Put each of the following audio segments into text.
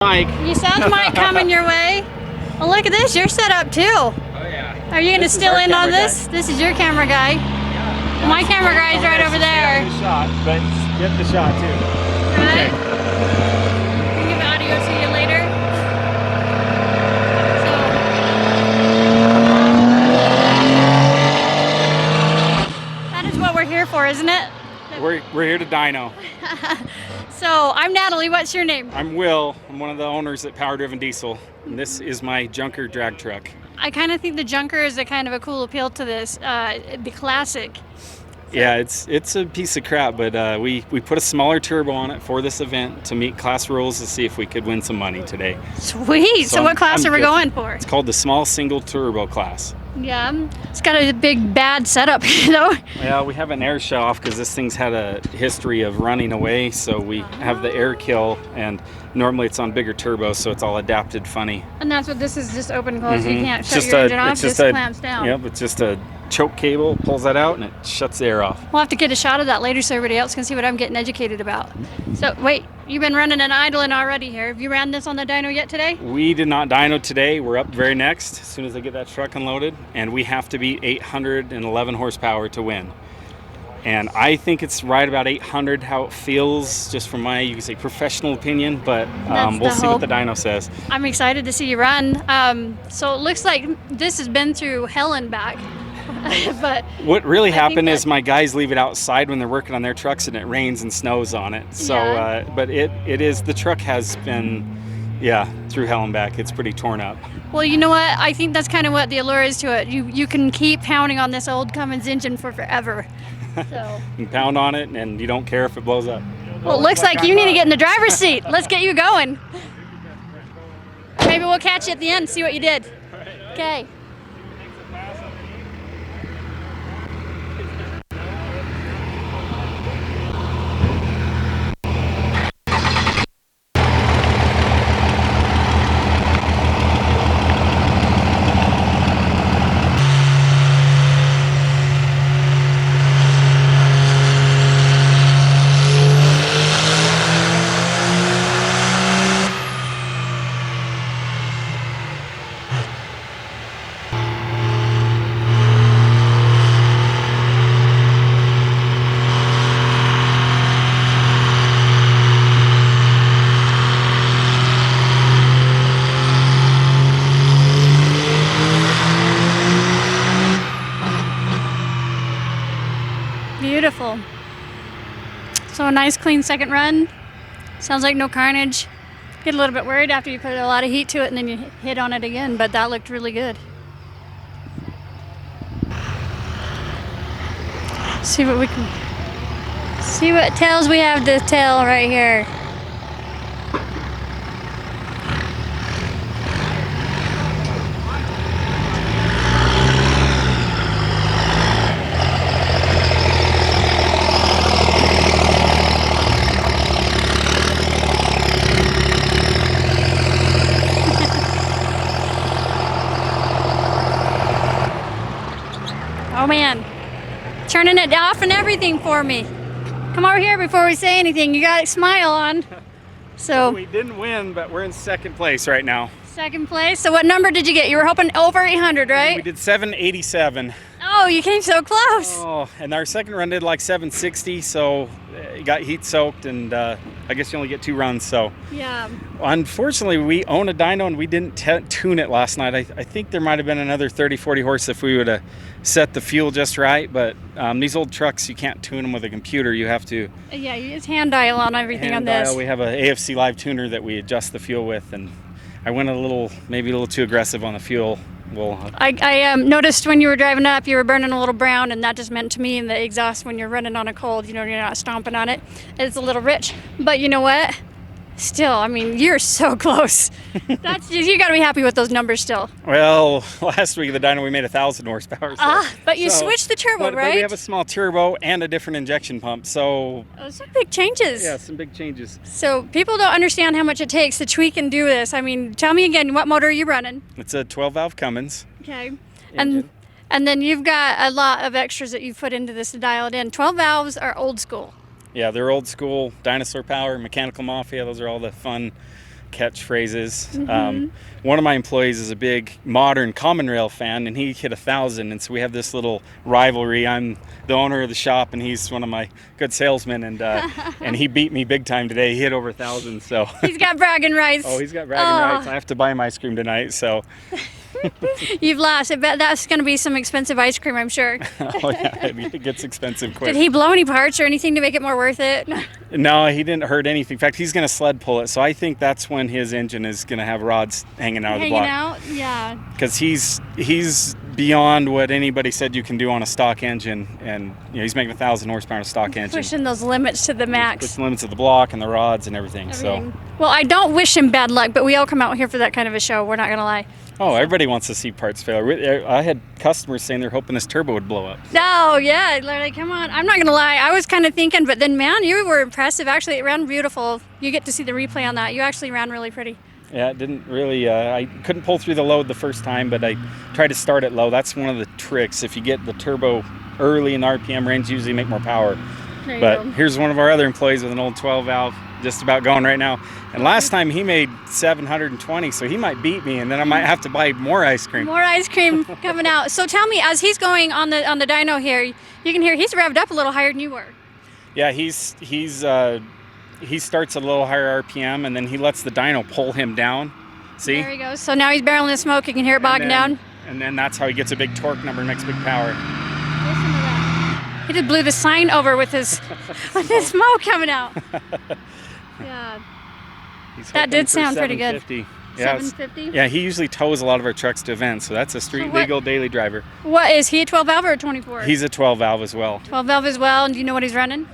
Mike. You saw the mic coming your way. Well, look at this. You're set up too. Oh yeah. Are you going to still in on this? This is your camera guy. Yeah. My camera guy's right over there. The shot, but get the shot too. Right? We'll give audio to you later. So, that is what we're here for, isn't it? We're here to dyno. So, I'm Natalie. What's your name? I'm Will. I'm one of the owners at Power Driven Diesel. And this is my junker drag truck. I kind of think the junker is a kind of a cool appeal to this. The classic. Yeah, it's a piece of crap, but we put a smaller turbo on it for this event to meet class rules to see if we could win some money today. Sweet. So what class are we going for? It's called the small single turbo class. Yeah, it's got a big bad setup, you know. Yeah, we have an air shut off because this thing's had a history of running away, so we have the air kill, and normally it's on bigger turbos, so it's all adapted funny. And that's what this is, just open close. You can't shut Just your a- engine off, it's just just a- clamps down. Yep, it's just a choke cable, pulls that out, and it shuts the air off. We'll have to get a shot of that later so everybody else can see what I'm getting educated about. So wait, you've been running and idling already here. Have you ran this on the dyno yet today? We did not dyno today. We're up very next as soon as I get that truck unloaded, and we have to beat 811 horsepower to win. And I think it's right about 800 how it feels, just from my, you can say, professional opinion, but we'll see what the dyno says. I'm excited to see you run. So it looks like this has been through hell and back. But what really I think happened is that- my guys leave it outside when they're working on their trucks, and it rains and snows on it. So, Yeah. but it is, the truck has been, yeah, through hell and back. It's pretty torn up. Well, you know what? I think that's kind of what the allure is to it. You can keep pounding on this old Cummins engine for forever. So. You pound on it, and you don't care if it blows up. Well, it looks like you need to get in the driver's seat. Let's get you going. Maybe we'll catch you at the end, see what you did. Okay. Beautiful. So a nice clean second run. Sounds like no carnage. Get a little bit worried after you put a lot of heat to it and then you hit on it again, but that looked really good. See what we can see what tails we have to tell right here. Oh man, turning it off and everything for me. Come over here before we say anything. You got a smile on. So We didn't win, but we're in second place right now. second place. So what number did you get? You were hoping over 800, We right? did 787. Oh, you came so close. Oh, and our second run did like 760, so it got heat soaked, and I guess you only get 2 runs. So Yeah. unfortunately, we own a dyno and we didn't tune it last night. I think there might have been another 30, 40 horse if we would have set the fuel just right, but these old trucks, you can't tune them with a computer. You have to Yeah, you just hand dial on everything hand on this. dial. We have a AFC live tuner that we adjust the fuel with, and I went maybe a little too aggressive on the fuel. I noticed when you were driving up, you were burning a little brown, and that just meant to me in the exhaust when you're running on a cold, you know, you're not stomping on it. It's a little rich. But you know what? Still, I mean, you're so close. That's just, you got to be happy with those numbers still. Well, last week at the dyno we made 1,000 horsepower. So, But you switched the turbo, but right? we have a small turbo and a different injection pump, so Those are big changes. yeah, some big changes. So people don't understand how much it takes to tweak and do this. I mean, tell me again, what motor are you running? It's a 12-valve Cummins. Okay. Engine. And then you've got a lot of extras that you've put into this to dial it in. 12 valves are old school. Yeah, they're old school, dinosaur power, mechanical mafia. Those are all the fun catchphrases. One of my employees is a big modern common rail fan, and he hit 1,000, and so we have this little rivalry. I'm the owner of the shop, and he's one of my good salesmen, and and he beat me big time today. He hit over 1,000, so He's got bragging rights. oh, he's got bragging rights. I have to buy him ice cream tonight, so You've lost. I bet that's going to be some expensive ice cream, I'm sure. oh yeah, it gets expensive quick. Did he blow any parts or anything to make it more worth it? No, he didn't hurt anything. In fact, he's going to sled pull it, so I think that's when his engine is going to have rods hanging out of the block. Hanging out? Yeah. Because he's beyond what anybody said you can do on a stock engine, and he's making 1,000 horsepower on a stock engine. Pushing those limits to the max. Pushing the limits of the block and the rods and everything. So. Well, I don't wish him bad luck, but we all come out here for that kind of a show. We're not going to lie. Oh, everybody wants to see parts failure. I had customers saying they're hoping this turbo would blow up. Oh, yeah. Like, come on. I'm not going to lie. I was kind of thinking, but then, man, you were impressive. Actually, it ran beautiful. You get to see the replay on that. You actually ran really pretty. Yeah, it didn't really, I couldn't pull through the load the first time, but I tried to start it low. That's one of the tricks. If you get the turbo early in the RPM range, you usually make more power. But here's one of our other employees with an old 12 valve just about going right now. And last time he made 720, so he might beat me, and then I might have to buy more ice cream. More ice cream coming out. So tell me, as he's going on the dyno here, you can hear he's revved up a little higher than you were. Yeah, he starts a little higher RPM, and then he lets the dyno pull him down. See? There he goes. So now he's barreling the smoke. You can hear it bogging down. And then that's how he gets a big torque number and makes big power. Listen to that. He just blew the sign over with his smoke coming out. Yeah. That did sound pretty good. 750? Yeah, he usually tows a lot of our trucks to events, so that's a street legal daily driver. What is he, a 12 valve or a 24? He's a 12 valve as well. 12 valve as well, and do you know what he's running?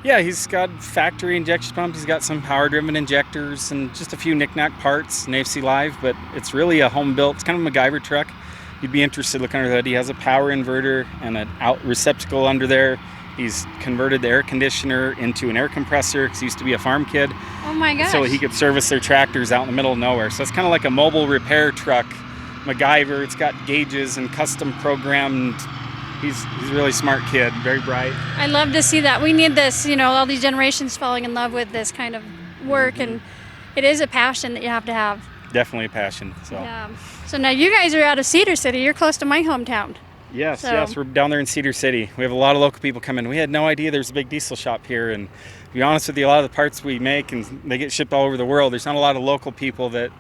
Yeah, he's got factory injection pumps, he's got some power-driven injectors and just a few knick-knack parts, an AFC Live, but it's really a home-built, it's kind of a MacGyver truck. You'd be interested looking under the hood. He has a power inverter and an out receptacle under there. He's converted the air conditioner into an air compressor because he used to be a farm kid. Oh my gosh. So he could service their tractors out in the middle of nowhere. So it's kind of like a mobile repair truck, MacGyver. It's got gauges and custom programmed. He's a really smart kid, very bright. I love to see that. We need this, all these generations falling in love with this kind of work, and it is a passion that you have to have. Definitely a passion. So. Yeah. So now you guys are out of Cedar City. You're close to my hometown. Yes, we're down there in Cedar City. We have a lot of local people come in. We had no idea there's a big diesel shop here, and to be honest with you, a lot of the parts we make, and they get shipped all over the world. There's not a lot of local people that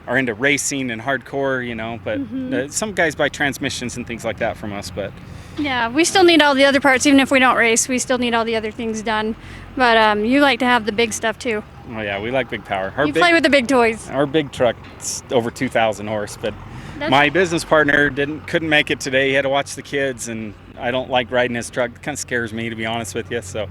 are into racing and hardcore, but some guys buy transmissions and things like that from us, but... Yeah, we still need all the other parts, even if we don't race. We still need all the other things done, but you like to have the big stuff too. Oh yeah, we like big power. You play with the big toys. Our big truck's over 2,000 horse, but my business partner couldn't make it today. He had to watch the kids, and I don't like riding his truck. It kind of scares me, to be honest with you. So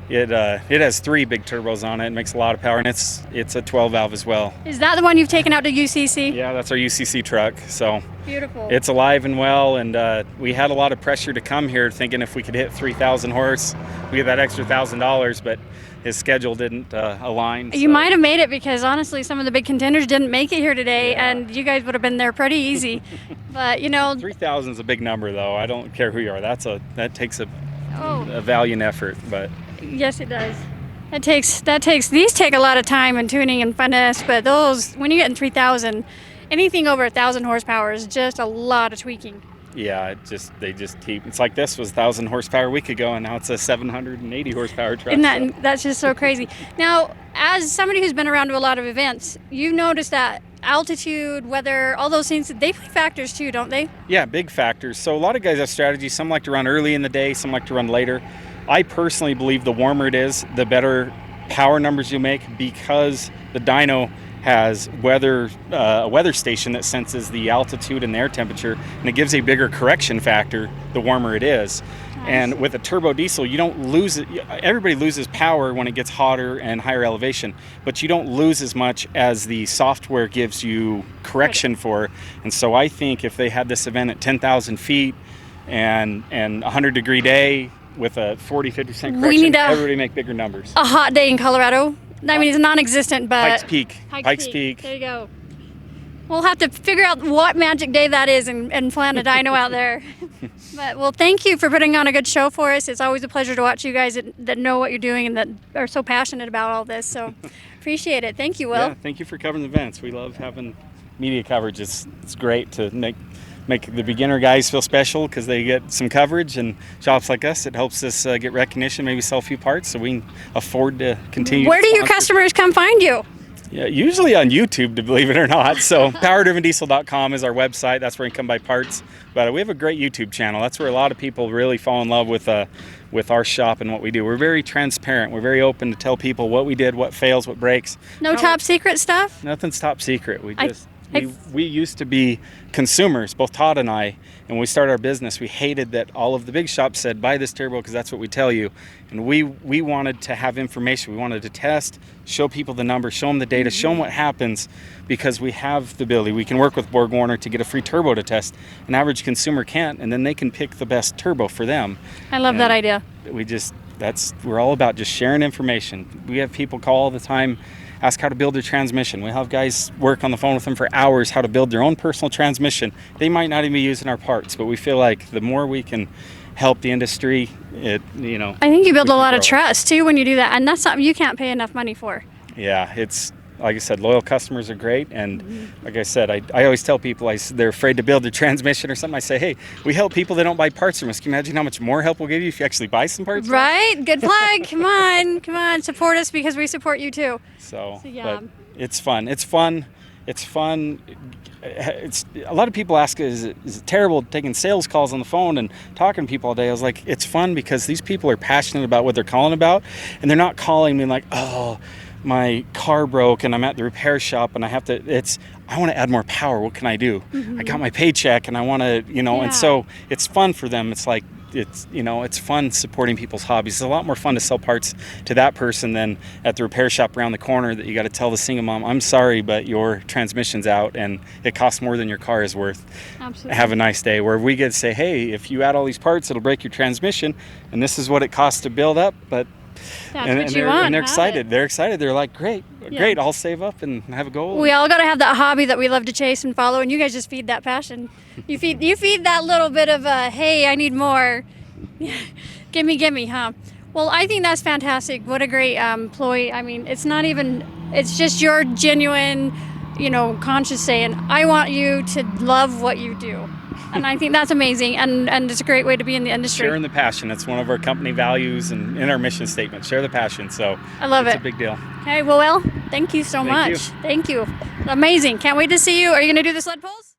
it has 3 big turbos on it. It makes a lot of power, and it's a 12 valve as well. Is that the one you've taken out to UCC? Yeah, that's our UCC truck. So beautiful. It's alive and well, and we had a lot of pressure to come here, thinking if we could hit 3,000 horse, we get that extra $1,000, but his schedule didn't align. You might have made it, because honestly, some of the big contenders didn't make it here today, and you guys would have been there pretty easy. But 3,000 is a big number, though. I don't care who you are. That takes a valiant effort, but. Yes, it does. These take a lot of time and tuning and finesse, but those, when you get in 3,000, anything over 1,000 horsepower is just a lot of tweaking. Yeah, they just keep. It's like this was 1,000 horsepower a week ago, and now it's a 780 horsepower truck. That's just so crazy. Now, as somebody who's been around to a lot of events, you've noticed that altitude, weather, all those things, they play factors too, don't they? Yeah, big factors. So a lot of guys have strategies. Some like to run early in the day, some like to run later. I personally believe the warmer it is, the better power numbers you make, because the dyno has a weather station that senses the altitude and the air temperature, and it gives a bigger correction factor the warmer it is. Nice. And with a turbo diesel, you don't lose it. Everybody loses power when it gets hotter and higher elevation, but you don't lose as much as the software gives you correction for. And so I think if they had this event at 10,000 feet and 100-degree day with a 40-50% correction, everybody make bigger numbers. A hot day in Colorado. I mean, it's non-existent, but... Pikes Peak. There you go. We'll have to figure out what magic day that is and plan a dyno out there. But well, thank you for putting on a good show for us. It's always a pleasure to watch you guys that know what you're doing and that are so passionate about all this. So appreciate it. Thank you, Will. Yeah, thank you for covering the events. We love having media coverage. It's great to make the beginner guys feel special because they get some coverage, and shops like us, it helps us get recognition, maybe sell a few parts so we can afford to continue. Where do your customers come find you? Yeah, usually on YouTube, to believe it or not. So powerdrivendiesel.com is our website. That's where you can come buy parts. But we have a great YouTube channel. That's where a lot of people really fall in love with our shop and what we do. We're very transparent. We're very open to tell people what we did, what fails, what breaks. No top secret stuff? Nothing's top secret. We used to be consumers, both Todd and I, and when we started our business, we hated that all of the big shops said, buy this turbo because that's what we tell you. And we wanted to have information. We wanted to test, show people the numbers, show them the data, show them what happens, because we have the ability. We can work with BorgWarner to get a free turbo to test. An average consumer can't, and then they can pick the best turbo for them. I love that idea. We're all about just sharing information. We have people call all the time, ask how to build their transmission. We have guys work on the phone with them for hours how to build their own personal transmission. They might not even be using our parts, but we feel like the more we can help the industry, I think you build a lot of trust too when you do that, and that's something you can't pay enough money for. Yeah, it's like I said, loyal customers are great, and like I said, I always tell people they're afraid to build their transmission or something. I say, hey, we help people that don't buy parts from us. Can you imagine how much more help we'll give you if you actually buy some parts? Right? Good plug. Come on, support us because we support you too. So yeah. But it's fun. It's fun. A lot of people ask, is it terrible taking sales calls on the phone and talking to people all day? I was like, it's fun because these people are passionate about what they're calling about, and they're not calling me like, oh, my car broke and I'm at the repair shop and I want to add more power. What can I do? I got my paycheck and I want to, and so it's fun for them. It's like, it's fun supporting people's hobbies. It's a lot more fun to sell parts to that person than at the repair shop around the corner that you got to tell the single mom, I'm sorry, but your transmission's out and it costs more than your car is worth. Absolutely. Have a nice day. Where we get to say, hey, if you add all these parts, it'll break your transmission and this is what it costs to build up, but and they're excited. They're excited. They're like, great, I'll save up and have a goal. We all got to have that hobby that we love to chase and follow, and you guys just feed that passion. You feed that little bit of hey, I need more. gimme, huh? Well, I think that's fantastic. What a great employee. I mean, it's just your genuine, conscious saying, I want you to love what you do. And I think that's amazing, and it's a great way to be in the industry. Sharing the passion. That's one of our company values and in our mission statement. Share the passion. So I love it. It's a big deal. Okay, well, thank you so much. Thank you. Amazing. Can't wait to see you. Are you going to do the sled pulls?